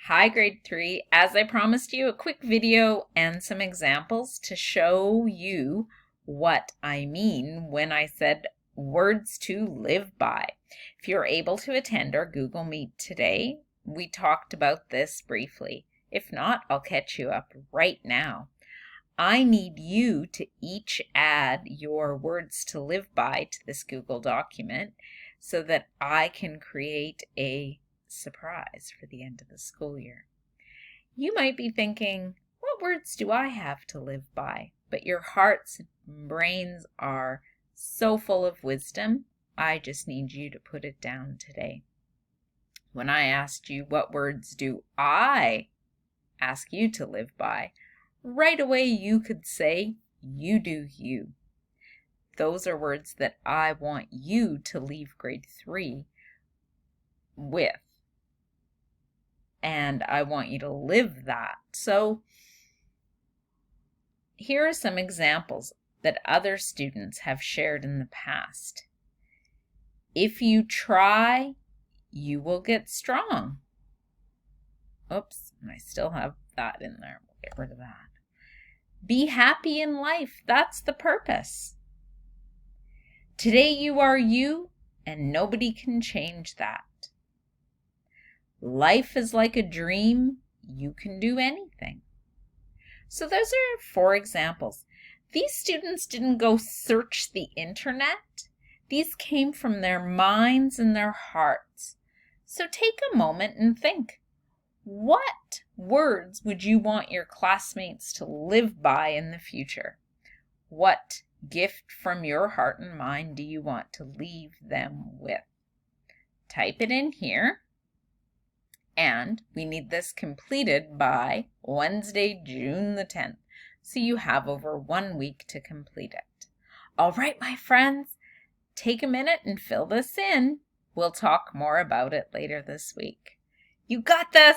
Hi, grade 3. As I promised you, a quick video and some examples to show you what I mean when I said words to live by. If you're able to attend our Google Meet today, we talked about this briefly. If not, I'll catch you up right now. I need you to each add your words to live by to this Google document so that I can create a surprise for the end of the school year. You might be thinking, what words do I have to live by? But your hearts and brains are so full of wisdom, I just need you to put it down today. When I asked you, what words do I ask you to live by? Right away you could say, you do you. Those are words that I want you to leave grade 3 with. And I want you to live that. So here are some examples that other students have shared in the past. If you try, you will get strong. Oops, I still have that in there. We'll get rid of that. Be happy in life. That's the purpose. Today you are you, and nobody can change that. Life is like a dream. You can do anything. So those are 4 examples. These students didn't go search the internet. These came from their minds and their hearts. So take a moment and think, what words would you want your classmates to live by in the future? What gift from your heart and mind do you want to leave them with? Type it in here. And we need this completed by Wednesday, June the 10th. So you have over 1 week to complete it. All right, my friends, take a minute and fill this in. We'll talk more about it later this week. You got this!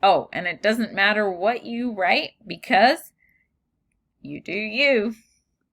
Oh, and it doesn't matter what you write because you do you.